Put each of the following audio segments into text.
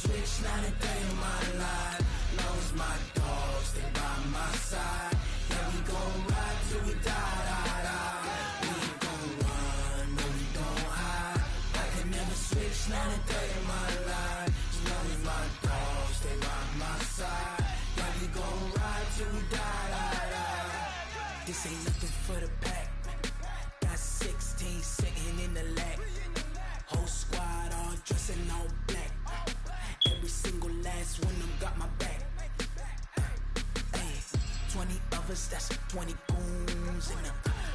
switch, not a day in my life. Long as my dogs, they by my side. Yeah, we gon' ride till we die, die, die. We ain't gon' run, no, we don't hide. I can never switch, not a day in my life. As long as my dogs, they by my side. Yeah, we gon' ride till we die, die, die. This ain't nothing for the pack. Got 16 sitting in the lap. Whole squad all dressing all black. Every single last one of them got my back. Hey, 20 of us, that's 20 goons. And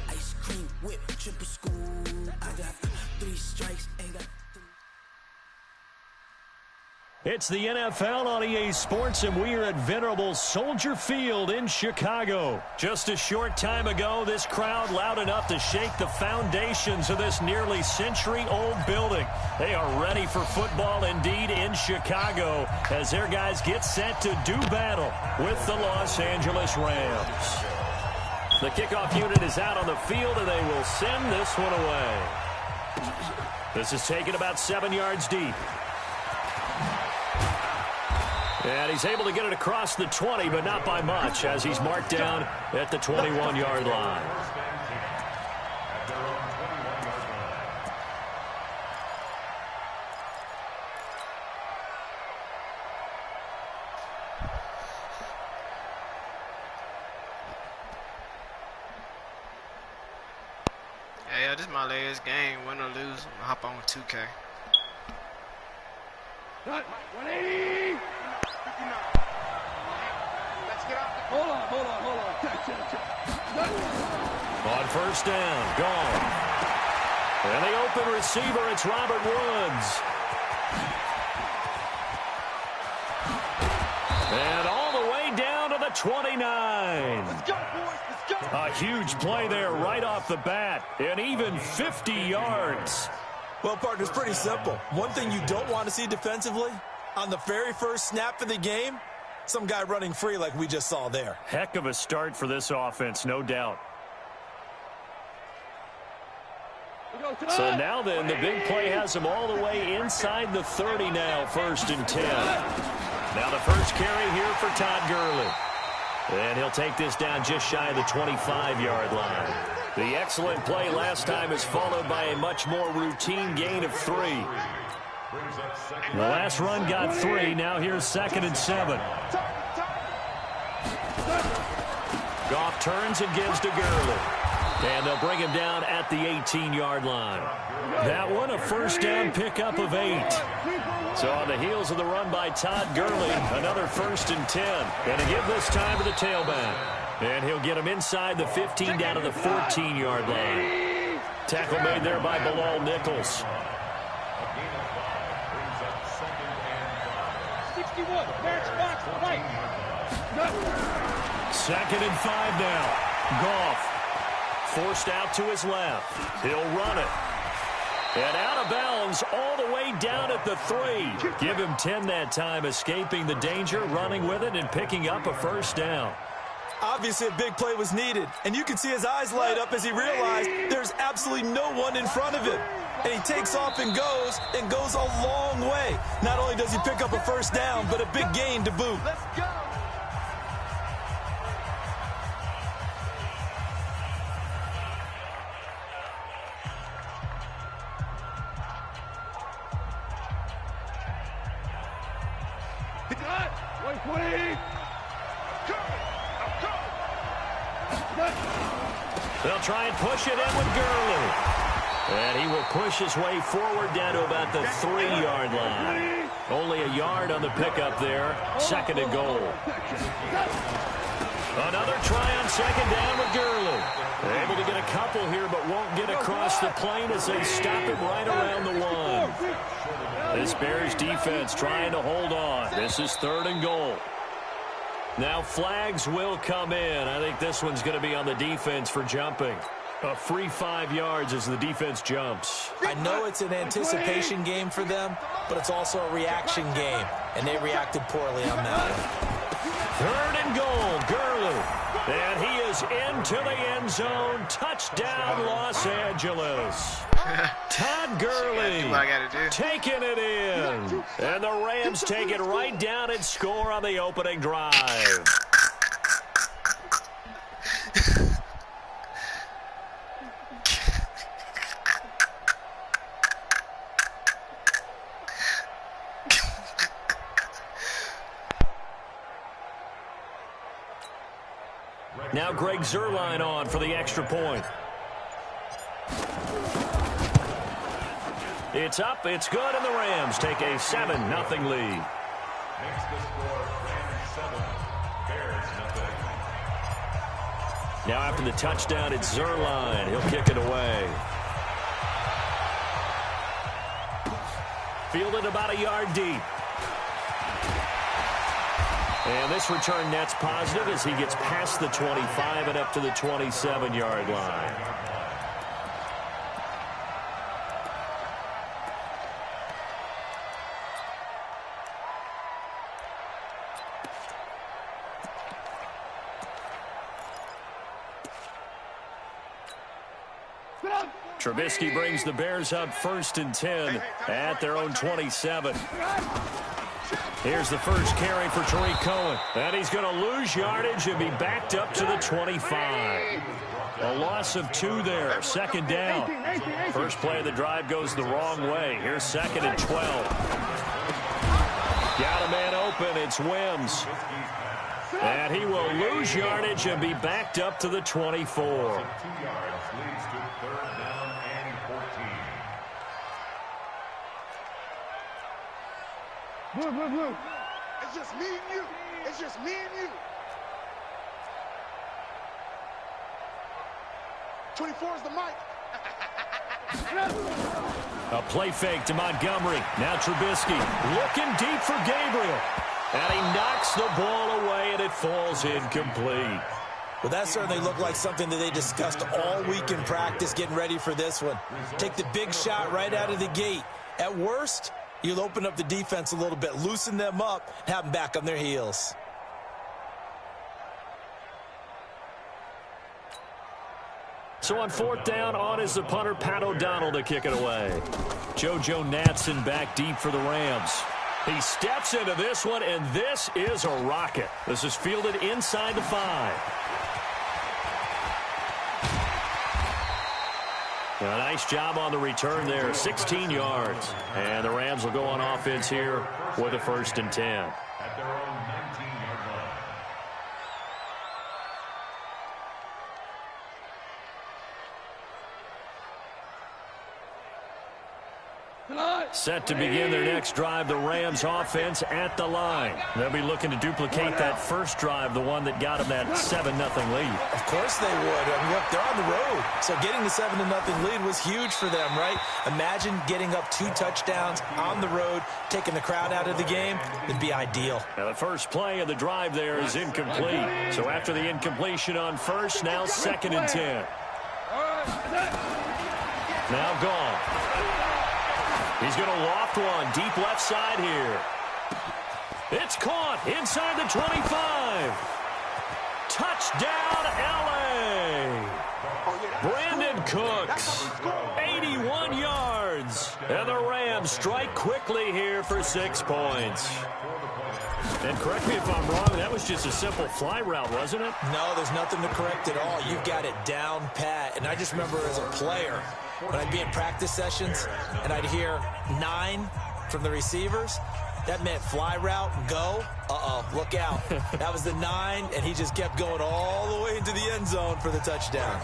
ice cream whip, triple school. I got 3 strikes, ain't got. It's the NFL on EA Sports, and we are at venerable Soldier Field in Chicago. Just a short time ago, this crowd loud enough to shake the foundations of this nearly century-old building. They are ready for football indeed in Chicago as their guys get set to do battle with the Los Angeles Rams. The kickoff unit is out on the field, and they will send this one away. This is taken about 7 yards deep. And he's able to get it across the 20, but not by much, as he's marked down at the 21-yard line. Yeah, this is my latest game. Win or lose, I'm gonna hop on with 2K. 180! Hold on. On first down, gone. And the open receiver, it's Robert Woods. And all the way down to the 29. Let's go, boys. Let's go. A huge play there right off the bat. And even 50 yards. Well, partner, it's pretty simple. One thing you don't want to see defensively, on the very first snap of the game, some guy running free like we just saw there. Heck of a start for this offense, no doubt. So now then, the big play has them all the way inside the 30 now, 1st and 10. Now the first carry here for Todd Gurley. And he'll take this down just shy of the 25-yard line. The excellent play last time is followed by a much more routine gain of 3. The last run got 3. Now here's 2nd and 7. Goff turns and gives to Gurley. And they'll bring him down at the 18-yard line. That one a first down pickup of 8. So on the heels of the run by Todd Gurley, another 1st and 10. And to give this time to the tailback. And he'll get him inside the 15 down to the 14-yard line. Tackle made there by Bilal Nichols. 61, match box, right. 2nd and 5 now. Goff forced out to his left. He'll run it. And out of bounds all the way down at the 3. Give him 10 that time, escaping the danger, running with it, and picking up a first down. Obviously, a big play was needed, and you can see his eyes light up as he realized there's absolutely no one in front of him. And he takes off and goes a long way. Not only does he pick up a first down, but a big gain to boot. Let's go. They'll try and push it in with Gurley. And he will push his way forward down to about the 3-yard line. Only a yard on the pickup there. 2nd and goal. Another try on 2nd down with Gurley. Able to get a couple here, but won't get across the plane as they stop him right around the 1. This Bears defense trying to hold on. This is 3rd and goal. Now flags will come in. I think this one's going to be on the defense for jumping. A free 5 yards as the defense jumps. I know it's an anticipation game for them, but it's also a reaction game, and they reacted poorly on that one. Third and goal, Gurley. And he is into the end zone. Touchdown, Los Angeles. Todd Gurley taking it in. And the Rams take it right down and score on the opening drive. Now Greg Zuerlein on for the extra point. It's up, it's good, and the Rams take a 7-0 lead. Makes the score Rams 7, Bears 0. Now after the touchdown, it's Zuerlein. He'll kick it away. Fielded about a yard deep. And this return net's positive as he gets past the 25 and up to the 27-yard line. Trubisky brings the Bears up 1st and 10 at their own 27. Here's the first carry for Tariq Cohen. And he's going to lose yardage and be backed up to the 25. A loss of 2 there. Second down. First play of the drive goes the wrong way. Here's 2nd and 12. Got a man open. It's Wims. And he will lose yardage and be backed up to the 24. 2 yards leads to 3rd down and 14. Blue. It's just me and you. It's just me and you. 24 is the mic. A play fake to Montgomery. Now Trubisky looking deep for Gabriel. And he knocks the ball away, and it falls incomplete. Well, that certainly looked like something that they discussed all week in practice getting ready for this one. Take the big shot right out of the gate. At worst, you'll open up the defense a little bit, loosen them up, and have them back on their heels. So on 4th down, on is the punter, Pat O'Donnell, to kick it away. JoJo Natson back deep for the Rams. He steps into this one, and this is a rocket. This is fielded inside the 5. A nice job on the return there, 16 yards. And the Rams will go on offense here with a 1st and 10. At their own 19-yard line. Set to begin their next drive, the Rams offense at the line. They'll be looking to duplicate that first drive, the one that got them that 7-0 lead. Of course they would. I mean, look, they're on the road. So getting the 7-0 lead was huge for them, right? Imagine getting up 2 touchdowns on the road, taking the crowd out of the game. It'd be ideal. Now the first play of the drive there is incomplete. So after the incompletion on first, now 2nd and 10. Now gone. He's going to loft one deep left side here. It's caught inside the 25. Touchdown, L.A. Brandon Cooks, 81 yards. And the Rams strike quickly here for 6 points. And correct me if I'm wrong, that was just a simple fly route, wasn't it? No, there's nothing to correct at all. You've got it down pat. And I just remember as a player, when I'd be in practice sessions and I'd hear 9 from the receivers, that meant fly route, go. Uh-oh, look out. That was the 9, and he just kept going all the way into the end zone for the touchdown.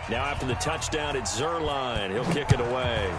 Now after the touchdown, it's Zuerlein. He'll kick it away.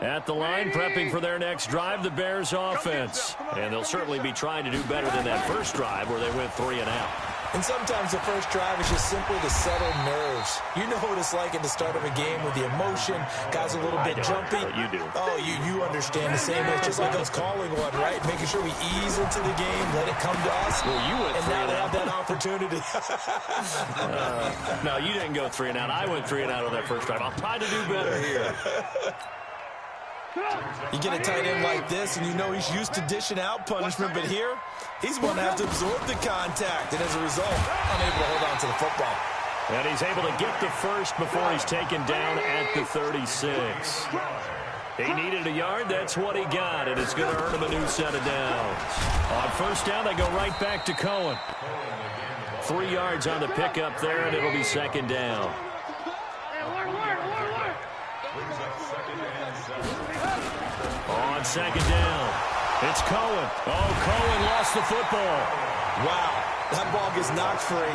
At the line, prepping for their next drive, the Bears offense. And they'll certainly be trying to do better than that first drive where they went 3 and out. And sometimes the first drive is just simply to settle nerves. You know what it's like at the start of a game with the emotion. Guys a little bit jumpy. You do. Oh, you understand the same way. It's just like us calling one, right? Making sure we ease into the game, let it come to us. Well, you went and 3 now and they out. have that opportunity. No, you didn't go 3 and out. I went 3 and out on that first drive. I'll try to do better here. You get a tight end like this, and you know he's used to dishing out punishment, but here, he's going to have to absorb the contact, and as a result, unable to hold on to the football. And he's able to get the first before he's taken down at the 36. He needed a yard. That's what he got, and it's going to earn him a new set of downs. On first down, they go right back to Cohen. 3 yards on the pickup there, and it'll be second down. On second down, it's Cohen. Oh, Cohen lost the football. Wow, that ball gets knocked free,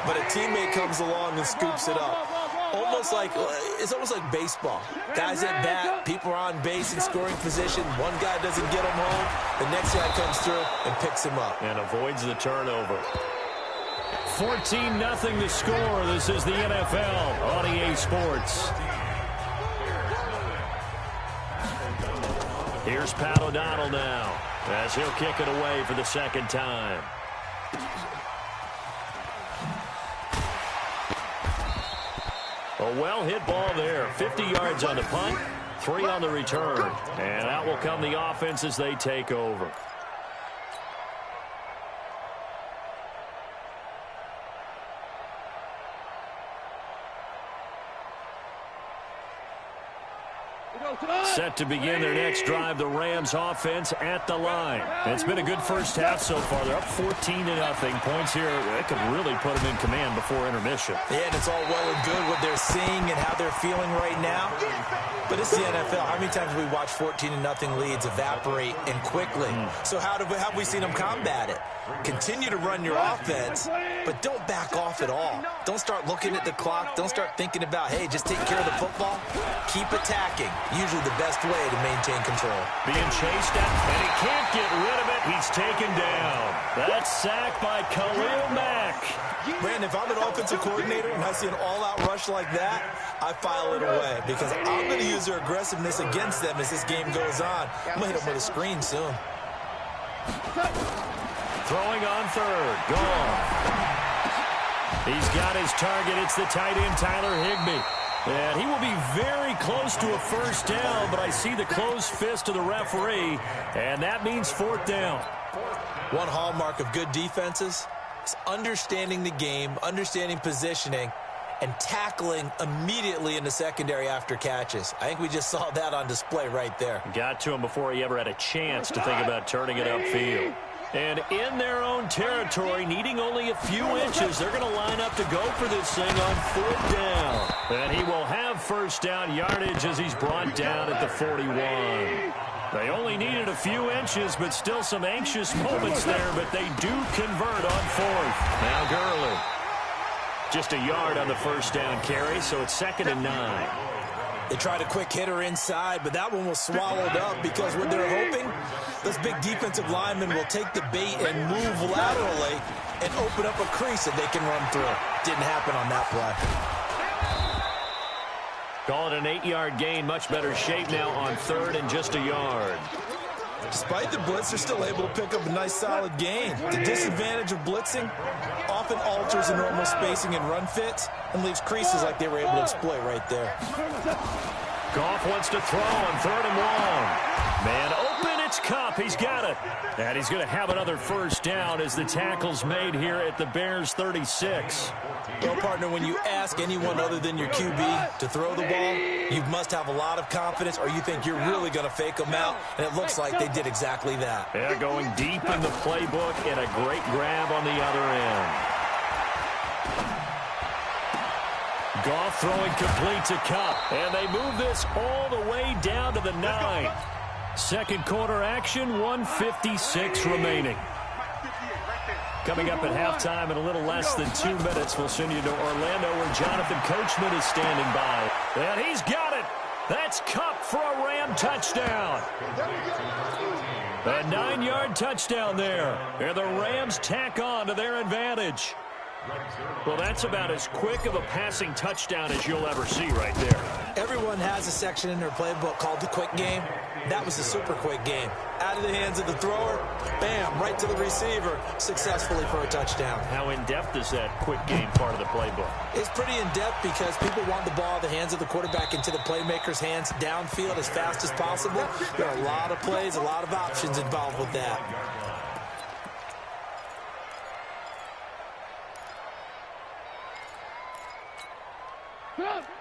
but a teammate comes along and scoops it up. It's almost like baseball. Guys at bat, people are on base in scoring position. One guy doesn't get him home. The next guy comes through and picks him up. And avoids the turnover. 14-0 to score. This is the NFL on EA Sports. Here's Pat O'Donnell now as he'll kick it away for the second time. A well-hit ball there. 50 yards on the punt, 3 on the return. And out will come the offense as they take over. Set to begin their next drive, the Rams offense at the line. It's been a good first half so far. They're up 14-0. Points here, they could really put them in command before intermission. Yeah, and it's all well and good what they're seeing and how they're feeling right now. But it's the NFL. How many times have we watched 14-0 leads evaporate and quickly? So how have we seen them combat it? Continue to run your offense, but don't back off at all. Don't start looking at the clock. Don't start thinking about, hey, just take care of the football. Keep attacking. Usually the best way to maintain control. Being chased out, and he can't get rid of it. He's taken down. That's sacked by Khalil Mack. Brandon, if I'm an offensive coordinator and I see an all-out rush like that, I file it away because I'm going to use their aggressiveness against them as this game goes on. I'm going to hit them with a screen soon. Throwing on third. Gone. He's got his target. It's the tight end, Tyler Higbee. And he will be very close to a first down, but I see the closed fist of the referee, and that means fourth down. One hallmark of good defenses is understanding the game, understanding positioning, and tackling immediately in the secondary after catches. I think we just saw that on display right there. Got to him before he ever had a chance to think about turning it upfield. And in their own territory, needing only a few inches, they're going to line up to go for this thing on fourth down. And he will have first down yardage as he's brought down at the 41. They only needed a few inches, but still some anxious moments there, but they do convert on fourth. Now Gurley. Just a yard on the first down carry, so it's 2nd and 9. They tried a quick hitter inside, but that one was swallowed up because what they're hoping, those big defensive linemen will take the bait and move laterally and open up a crease that they can run through. Didn't happen on that play. Call it an 8-yard gain. Much better shape now on third and just a yard. Despite the blitz, they're still able to pick up a nice solid gain. The disadvantage of blitzing often alters the normal spacing and run fits and leaves creases like they were able to exploit right there. Goff wants to throw on 3rd and long. Man open, it's Kupp. He's got it. And he's going to have another first down as the tackle's made here at the Bears 36. Well, partner, when you ask anyone other than your QB to throw the ball, you must have a lot of confidence or you think you're really going to fake them out, and it looks like they did exactly that. Yeah, going deep in the playbook and a great grab on the other end. Goff throwing complete to Kupp, and they move this all the way down to the 9. Second quarter action, 1:56 remaining. Coming up at halftime in a little less than 2 minutes, we'll send you to Orlando where Jonathan Coachman is standing by. And he's got it. That's Kupp for a Ram touchdown. A 9-yard touchdown there. And the Rams tack on to their advantage. Well, that's about as quick of a passing touchdown as you'll ever see right there. Everyone has a section in their playbook called the quick game. That was a super quick game. Out of the hands of the thrower, bam, right to the receiver, successfully for a touchdown. How in-depth is that quick game part of the playbook? It's pretty in-depth because people want the ball in the hands of the quarterback into the playmaker's hands downfield as fast as possible. There are a lot of plays, a lot of options involved with that.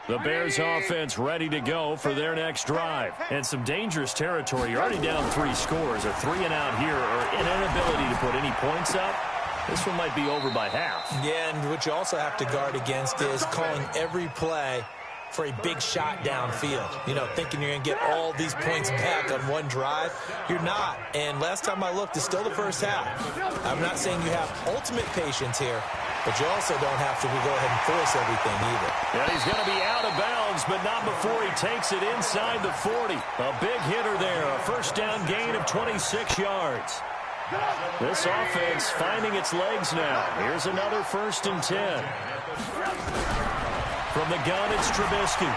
The Bears offense ready to go for their next drive. And some dangerous territory. You're already down 3 scores. A 3 and out here, or an inability to put any points up. This one might be over by half. Yeah, and what you also have to guard against is calling every play for a big shot downfield. You know, thinking you're going to get all these points back on one drive. You're not. And last time I looked, it's still the first half. I'm not saying you have ultimate patience here, but you also don't have to go ahead and force everything either. And he's going to be out of bounds, but not before he takes it inside the 40. A big hitter there, a first down gain of 26 yards. This offense finding its legs now. Here's another 1st and 10. From the gun, it's Trubisky.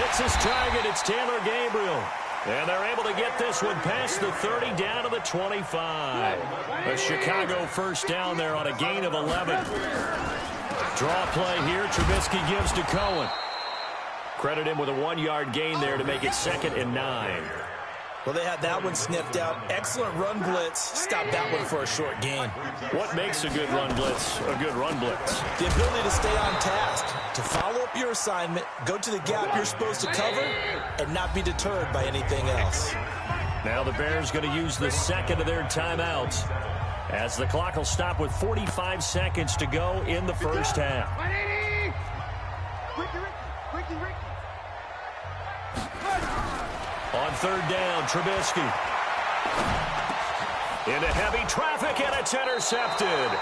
It's his target. It's Taylor Gabriel. And they're able to get this one past the 30 down to the 25. A Chicago first down there on a gain of 11. Draw play here. Trubisky gives to Cohen. Credit him with a 1-yard gain there to make it 2nd and 9. Well, they had that one sniffed out. Excellent run blitz. Stopped that one for a short gain. What makes a good run blitz a good run blitz? The ability to stay on task, to follow up your assignment, go to the gap you're supposed to cover, and not be deterred by anything else. Now the Bears going to use the 2nd of their timeouts as the clock will stop with 45 seconds to go in the first half. On 3rd down, Trubisky. Into heavy traffic, and it's intercepted.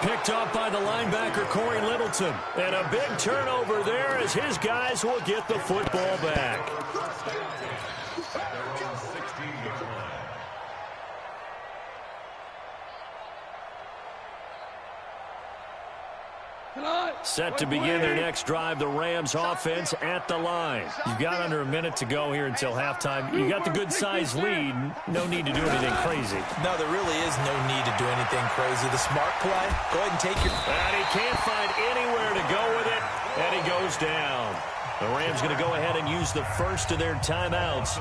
Picked off by the linebacker, Corey Littleton. And a big turnover there as his guys will get the football back. Set to begin their next drive, the Rams offense at the line. You've got under a minute to go here until halftime. You got the good-sized lead. No need to do anything crazy. No, there really is no need to do anything crazy. The smart play, go ahead and take your... And he can't find anywhere to go with it, and he goes down. The Rams going to go ahead and use the first of their timeouts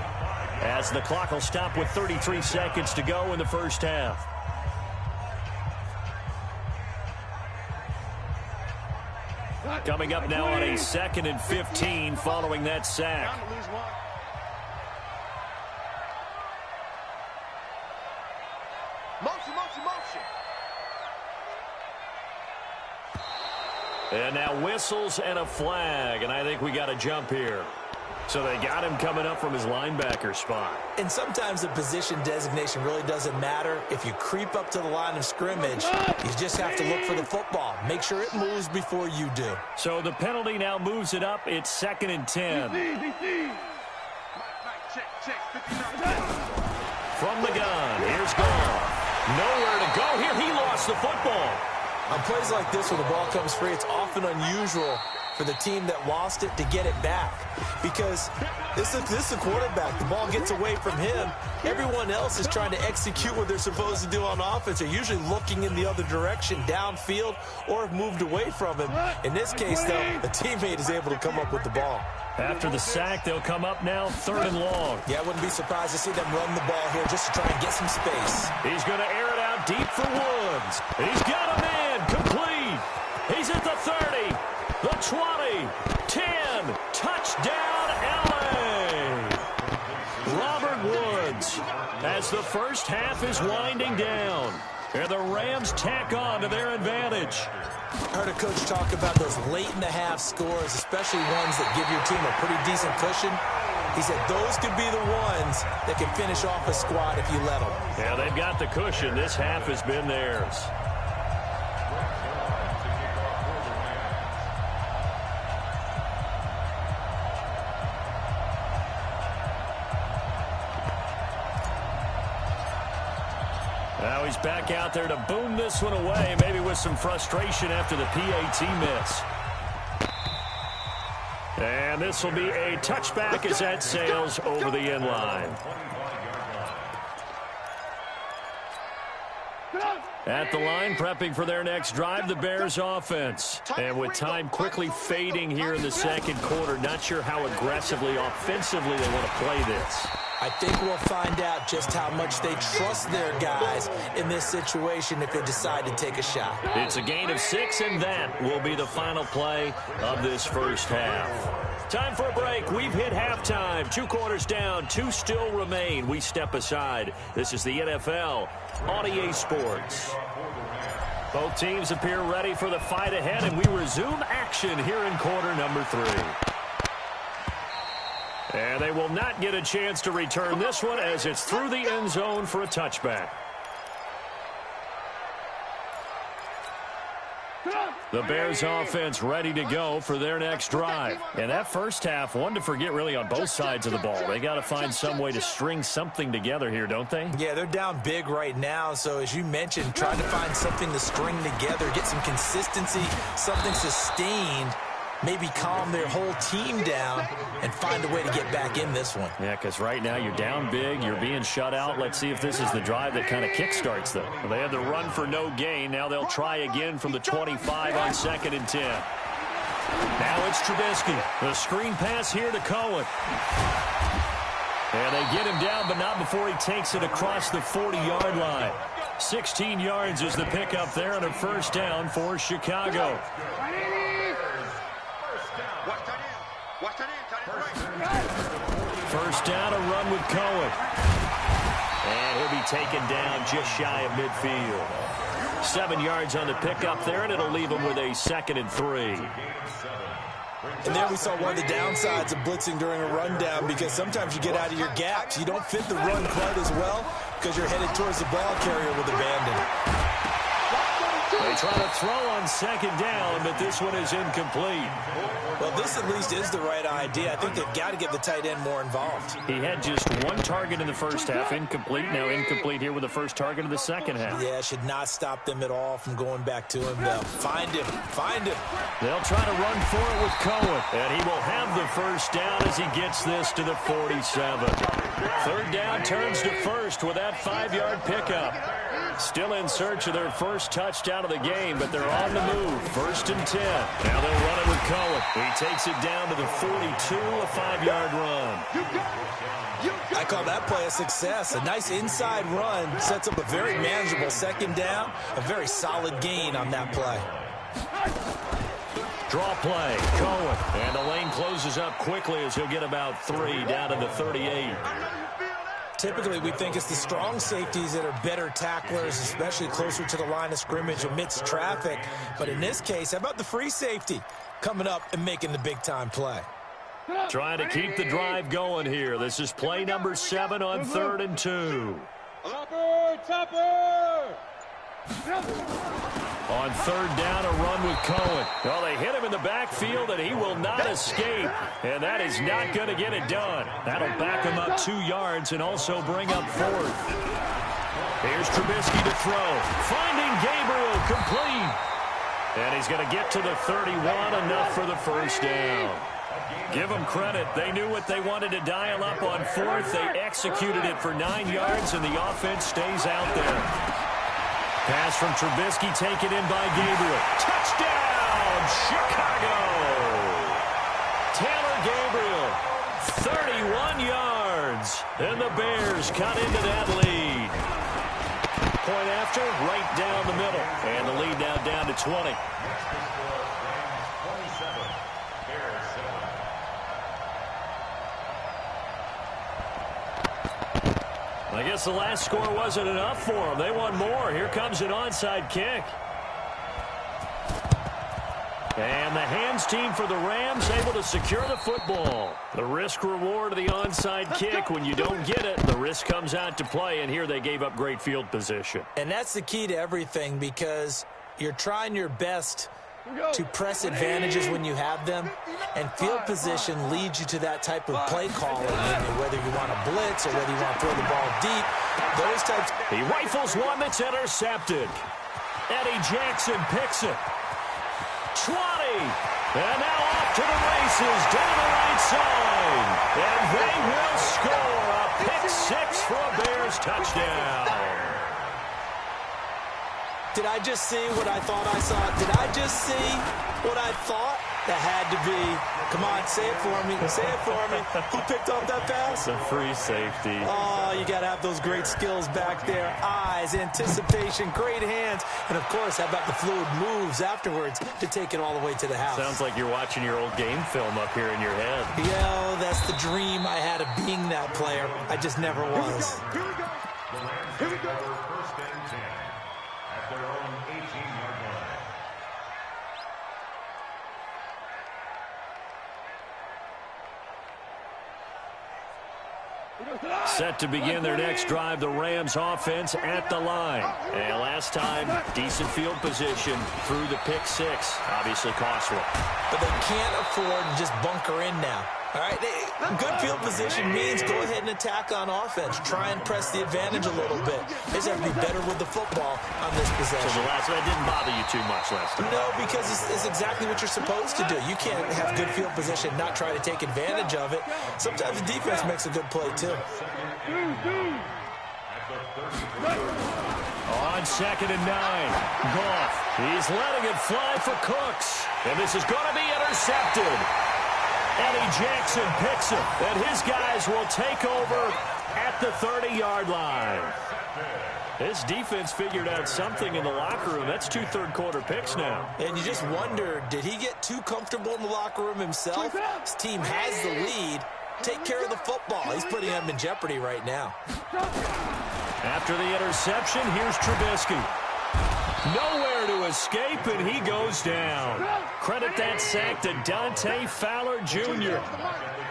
as the clock will stop with 33 seconds to go in the first half. Coming up now on a 2nd and 15 following that sack. Motion, motion, motion. And now whistles and a flag, and I think we got a jump here. So they got him coming up from his linebacker spot. And sometimes the position designation really doesn't matter. If you creep up to the line of scrimmage, you just have to look for the football. Make sure it moves before you do. So the penalty now moves it up. It's 2nd and 10. From the gun, here's Goff. Nowhere to go here. He lost the football. On plays like this where the ball comes free, it's often unusual for the team that lost it to get it back. Because this is a quarterback. The ball gets away from him. Everyone else is trying to execute what they're supposed to do on offense. They're usually looking in the other direction, downfield, or have moved away from him. In this case, though, the teammate is able to come up with the ball. After the sack, they'll come up now 3rd and long. Yeah, I wouldn't be surprised to see them run the ball here just to try and get some space. He's going to air it out deep for Woods. He's got a man complete. He's at the 30, the 20, 10. Touchdown, L.A. Robert Woods as the first half is winding down. And the Rams tack on to their advantage. I heard a coach talk about those late-in-the-half scores, especially ones that give your team a pretty decent cushion. He said those could be the ones that can finish off a squad if you let them. Yeah, they've got the cushion. This half has been theirs. Now he's he's back out there to boom this one away, maybe with some frustration after the PAT miss. And this will be a touchback as that sails over the end line. At the line, prepping for their next drive, the Bears offense. And with time quickly fading here in the second quarter, not sure how aggressively, offensively they want to play this. I think we'll find out just how much they trust their guys in this situation if they decide to take a shot. It's a gain of 6, and that will be the final play of this first half. Time for a break. We've hit halftime. 2 quarters down, 2 still remain. We step aside. This is the NFL on EA Sports. Both teams appear ready for the fight ahead, and we resume action here in quarter number 3. And they will not get a chance to return this one as it's through the end zone for a touchback. The Bears offense ready to go for their next drive. And that first half, one to forget really on both sides of the ball. They got to find some way to string something together here, don't they? Yeah, they're down big right now. So as you mentioned, trying to find something to string together, get some consistency, something sustained, maybe calm their whole team down and find a way to get back in this one. Yeah, because right now you're down big, you're being shut out. Let's see if this is the drive that kind of kickstarts them. Well, they had the run for no gain. Now they'll try again from the 25 on 2nd and 10. Now it's Trubisky. The screen pass here to Cohen. And they get him down, but not before he takes it across the 40-yard line. 16 yards is the pickup there on a first down for Chicago. First down, a run with Cohen. And he'll be taken down just shy of midfield. 7 yards on the pickup there, and it'll leave him with a 2nd and 3. And there we saw one of the downsides of blitzing during a rundown, because sometimes you get out of your gaps. You don't fit the run quite as well because you're headed towards the ball carrier with abandon. They try to throw on 2nd down, but this one is incomplete. Well, this at least is the right idea. I think they've got to get the tight end more involved. He had just 1 target in the first half, incomplete. Now incomplete here with the first target of the second half. Yeah, should not stop them at all from going back to him, though. Find him. Find him. They'll try to run for it with Cohen, and he will have the first down as he gets this to the 47. 3rd down turns to first with that 5-yard pickup. Still in search of their first touchdown of the game, but they're on the move. 1st and 10. Now they'll run it with Cohen. He takes it down to the 42, a 5-yard run. I call that play a success. A nice inside run sets up a very manageable 2nd down. A very solid gain on that play. Draw play, Cohen. And the lane closes up quickly as he'll get about 3 down to the 38. Typically, we think it's the strong safeties that are better tacklers, especially closer to the line of scrimmage amidst traffic. But in this case, how about the free safety coming up and making the big-time play? Trying to keep the drive going here. This is play number 7 on 3rd and 2. On 3rd down, a run with Cohen. Well, they hit him in the backfield, and he will not escape. And that is not going to get it done. That'll back him up 2 yards and also bring up 4th. Here's Trubisky to throw. Finding Gabriel, complete. And he's going to get to the 31, enough for the first down. Give them credit. They knew what they wanted to dial up on 4th. They executed it for 9 yards, and the offense stays out there. Pass from Trubisky taken in by Gabriel. Touchdown, Chicago! Taylor Gabriel, 31 yards. And the Bears cut into that lead. Point after, right down the middle. And the lead now down to 20. I guess the last score wasn't enough for them. They want more. Here comes an onside kick. And the hands team for the Rams able to secure the football. The risk-reward of the onside kick. When you don't get it, the risk comes out to play, and here they gave up great field position. And that's the key to everything, because you're trying your best to press advantages when you have them, and field position leads you to that type of play calling. Whether you want to blitz or whether you want to throw the ball deep, Those types. He rifles one that's intercepted. Eddie Jackson picks it. 20. And now off to the races down the right side. And they will score a pick six for a Bears touchdown. Did I just see what I thought I saw? Did I just see what I thought? That had to be. Come on, say it for me. Say it for me. Who picked up that pass? The free safety. Oh, you got to have those great skills back there. Eyes, anticipation, great hands. And, of course, how about the fluid moves afterwards to take it all the way to the house? Sounds like you're watching your old game film up here in your head. Yeah, that's the dream I had of being that player. I just never was. Here we go. Here we go. First and 10 at their own 18-yard line. Set to begin their next drive, the Rams offense at the line. And last time, decent field position through the pick six. Obviously costly. But they can't afford to just bunker in now. All right, good field position means go ahead and attack on offense. Try and press the advantage a little bit. They just have to be better with the football on this possession. So the last one didn't bother you too much last time. No, because it's exactly what you're supposed to do. You can't have good field position, not try to take advantage of it. Sometimes the defense makes a good play, too. On 2nd and 9, Goff. He's letting it fly for Cooks. And this is going to be intercepted. Eddie Jackson picks it, and his guys will take over at the 30-yard line. This defense figured out something in the locker room. That's 2 third-quarter picks now. And you just wonder, did he get too comfortable in the locker room himself? His team has the lead. Take care of the football. He's putting them in jeopardy right now. After the interception, here's Trubisky. Nowhere to escape, and he goes down. Credit that sack to Dante Fowler Jr.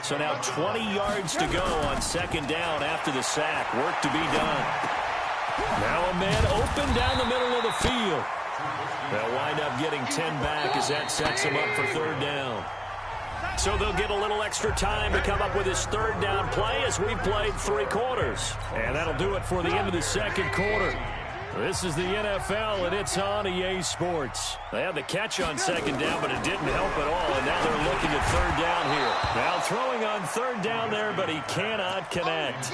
So now 20 yards to go on 2nd down after the sack. Work to be done. Now a man open down the middle of the field. They'll wind up getting 10 back as that sets him up for 3rd down. So they'll get a little extra time to come up with his 3rd down play as we played 3 quarters. And that'll do it for the end of the 2nd quarter. This is the NFL, and it's on EA Sports. They had the catch on 2nd down, but it didn't help at all, and now they're looking at 3rd down here. Now throwing on 3rd down there, but he cannot connect.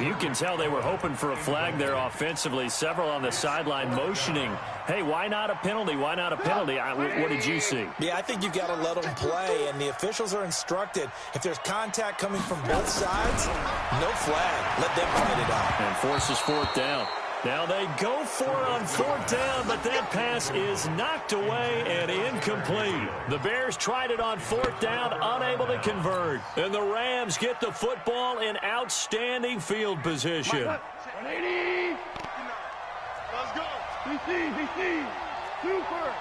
You can tell they were hoping for a flag there offensively. Several on the sideline motioning. Hey, why not a penalty? Why not a penalty? What did you see? Yeah, I think you've got to let them play, and the officials are instructed. If there's contact coming from both sides, no flag. Let them fight it out. And forces 4th down. Now they go for it on 4th down, but that pass is knocked away and incomplete. The Bears tried it on 4th down, unable to convert. And the Rams get the football in outstanding field position. 180. Let's go. DC. Super.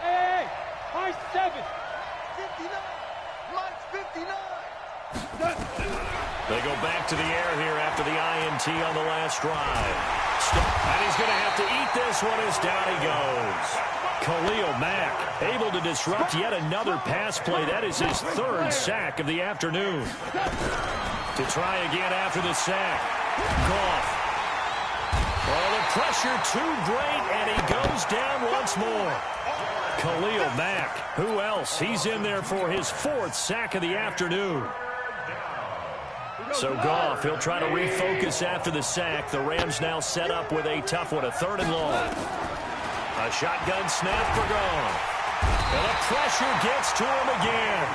Hey, my 7. 59. Mine's 59. They go back to the air here after the INT on the last drive. And he's going to have to eat this one as down he goes. Khalil Mack able to disrupt yet another pass play. That is his 3rd sack of the afternoon. To try again after the sack. Goff. Oh, the pressure too great, and he goes down once more. Khalil Mack. Who else? He's in there for his 4th sack of the afternoon. So Goff, he'll try to refocus after the sack. The Rams now set up with a tough one, a 3rd and long. A shotgun snap for Goff. And the pressure gets to him again.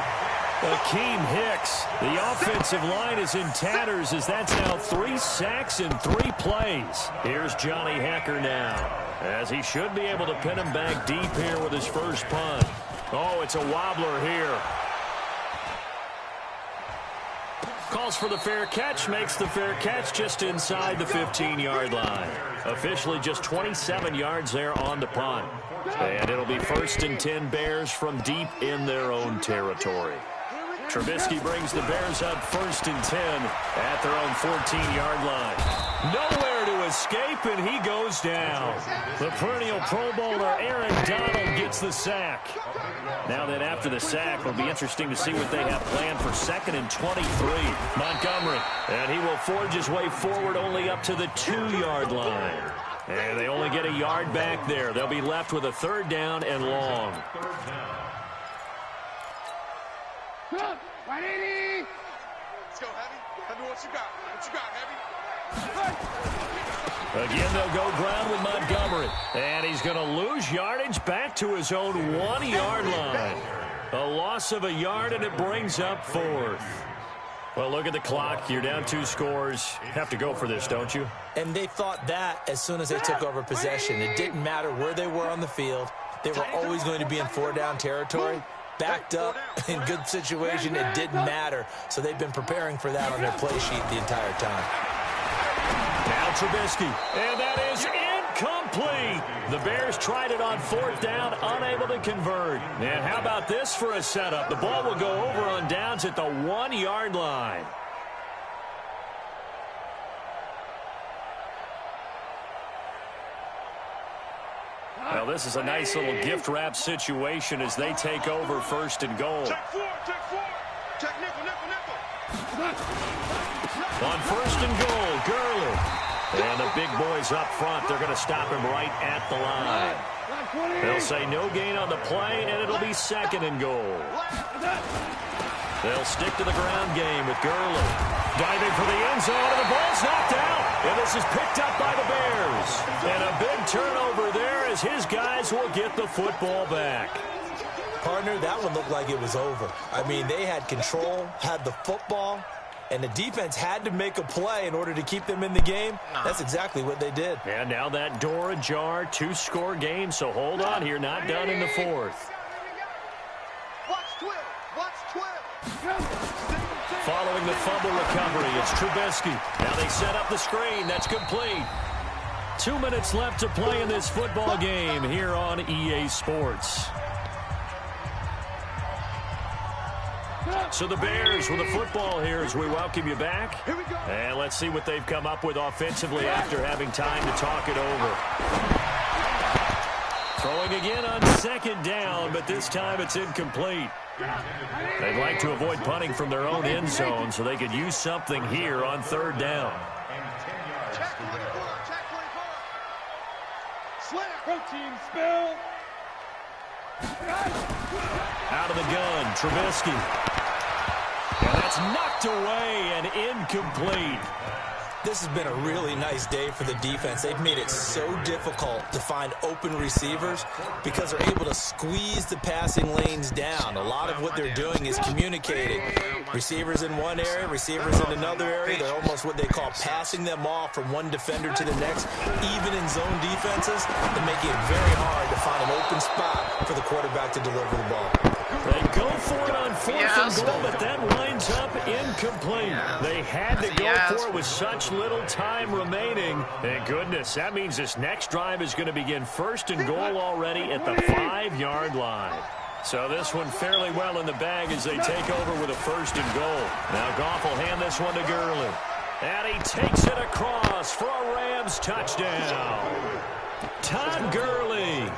Akeem Hicks. The offensive line is in tatters as that's now 3 sacks in 3 plays. Here's Johnny Hekker now, as he should be able to pin him back deep here with his first punt. Oh, it's a wobbler here. Calls for the fair catch, makes the fair catch just inside the 15-yard line. Officially just 27 yards there on the punt. And it'll be 1st and 10 Bears from deep in their own territory. Trubisky brings the Bears up 1st and 10 at their own 14-yard line. Nowhere to escape, and he goes down. The perennial Pro Bowler Aaron Donald gets the sack. Now then, after the sack, it'll be interesting to see what they have planned for 2nd and 23. Montgomery, and he will forge his way forward only up to the 2-yard line. And they only get a yard back there. They'll be left with a 3rd down and long. Let's go, Heavy. Heavy, what you got? What you got, Heavy? Again, they'll go ground with Montgomery. And he's going to lose yardage back to his own 1-yard line. A loss of a yard, and it brings up 4th. Well, look at the clock. You're down 2 scores. Have to go for this, don't you? And they thought that as soon as they took over possession. It didn't matter where they were on the field. They were always going to be in 4-down territory. Backed up, in good situation, it didn't matter. So they've been preparing for that on their play sheet the entire time. Now Trubisky, and that is incomplete. The Bears tried it on 4th down, unable to convert. And how about this for a setup? The ball will go over on downs at the 1-yard line. Well, this is a nice little gift wrap situation as they take over 1st and goal. Check 4, check 4. Check nickel, nickel, nickel. On 1st and goal, Gurley. And the big boys up front, they're going to stop him right at the line. They'll say no gain on the play, and it'll be 2nd and goal. They'll stick to the ground game with Gurley. Diving for the end zone, and the ball's knocked out. And this is picked up by the Bears. And a big turnover there as his guys will get the football back. Partner, that one looked like it was over. I mean, they had control, had the football, and the defense had to make a play in order to keep them in the game. That's exactly what they did. And now that door ajar, 2-score game, so hold on here, not done in the 4th. Watch 12. Watch 12. Following the fumble recovery, it's Trubisky. Now they set up the screen. That's complete. 2 minutes left to play in this football game here on EA Sports. So the Bears with the football here as we welcome you back. And let's see what they've come up with offensively after having time to talk it over. Throwing again on 2nd down, but this time it's incomplete. They'd like to avoid punting from their own end zone so they could use something here on 3rd down. Check 24. Check 24. Slam. Protein spill. Out of the gun, Trubisky. And that's knocked away and incomplete. This has been a really nice day for the defense. They've made it so difficult to find open receivers because they're able to squeeze the passing lanes down. A lot of what they're doing is communicating. Receivers in one area, receivers in another area. They're almost what they call passing them off from one defender to the next. Even in zone defenses, they're making it very hard to find an open spot for the quarterback to deliver the ball. They go for it on 4th and goal, but that winds up incomplete. They had to go for it with such little time remaining. And goodness, that means this next drive is going to begin 1st and goal already at the 5-yard line. So this one fairly well in the bag as they take over with a 1st and goal. Now Goff will hand this one to Gurley. And he takes it across for a Rams touchdown. Todd Gurley.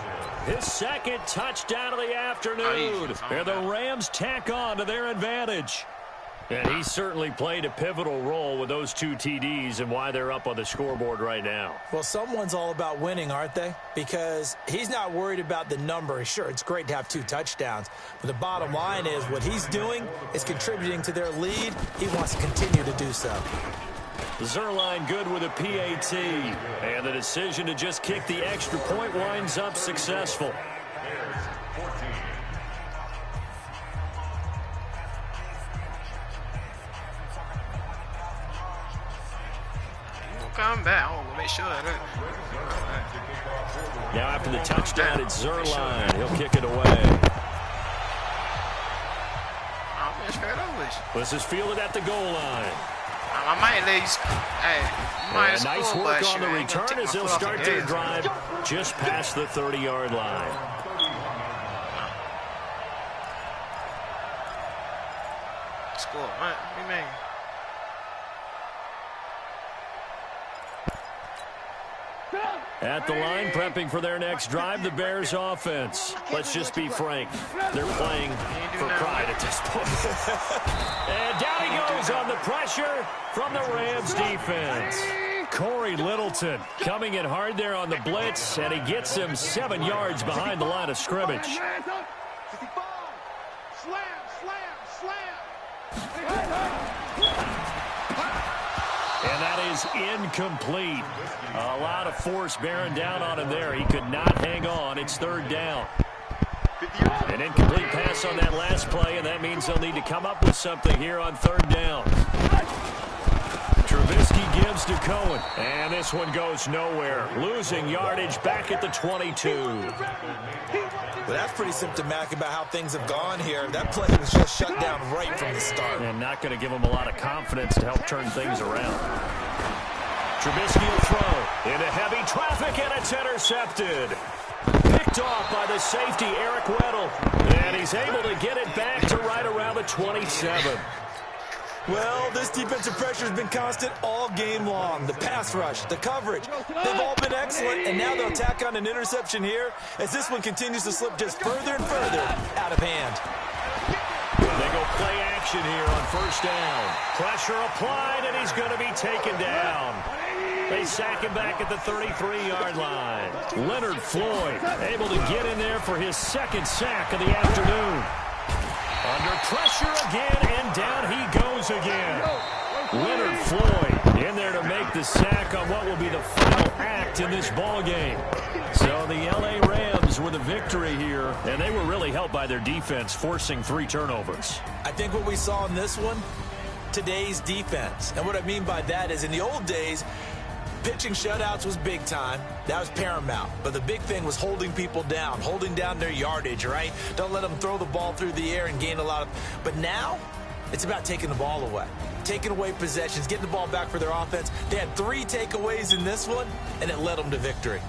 His 2nd touchdown of the afternoon. And the Rams tack on to their advantage. And he certainly played a pivotal role with those 2 TDs and why they're up on the scoreboard right now. Well, someone's all about winning, aren't they? Because he's not worried about the number. Sure, it's great to have 2 touchdowns. But the bottom line is what he's doing is contributing to their lead. He wants to continue to do so. Zuerlein good with a PAT. And the decision to just kick the extra point winds up successful. Come back. Oh, we'll make sure of that. Now after the touchdown, it's Zuerlein. He'll kick it away. Oh, man, straight over. This is fielded at the goal line. I might let you. Hey, you might nice score, work but on the you ain't gonna return take as my they'll foot off start the their gas. drive just past the 30-yard line. Score. What do you mean? At the line, prepping for their next drive, the Bears offense. Let's just be frank. They're playing for pride at this point. And down he goes on the pressure from the Rams defense. Corey Littleton coming in hard there on the blitz, and he gets him 7 yards behind the line of scrimmage. And that is incomplete. A lot of force bearing down on him there. He could not hang on. It's third down. An incomplete pass on that last play, and that means they'll need to come up with something here on third down. Trubisky gives to Cohen, and this one goes nowhere. Losing yardage back at the 22. Well, that's pretty symptomatic about how things have gone here. That play was just shut down right from the start. And not going to give them a lot of confidence to help turn things around. Trubisky will throw into heavy traffic, and it's intercepted. Picked off by the safety, Eric Weddle. And he's able to get it back to right around the 27. Well, this defensive pressure has been constant all game long. The pass rush, the coverage, they've all been excellent, and now they'll tack on an interception here as this one continues to slip just further and further out of hand. They go play action here on first down. Pressure applied, and he's going to be taken down. They sack him back at the 33-yard line. Leonard Floyd able to get in there for his second sack of the afternoon. Under pressure again, and down he goes again. Leonard Floyd in there to make the sack on what will be the final act in this ball game. So the L.A. Rams with a victory here, and they were really helped by their defense, forcing 3 turnovers. I think what we saw in this one, today's defense. And what I mean by that is in the old days, pitching shutouts was big time. That was paramount. But the big thing was holding people down, holding down their yardage, right? Don't let them throw the ball through the air and gain a lot of... But now, it's about taking the ball away. Taking away possessions, getting the ball back for their offense. They had 3 takeaways in this one, and it led them to victory.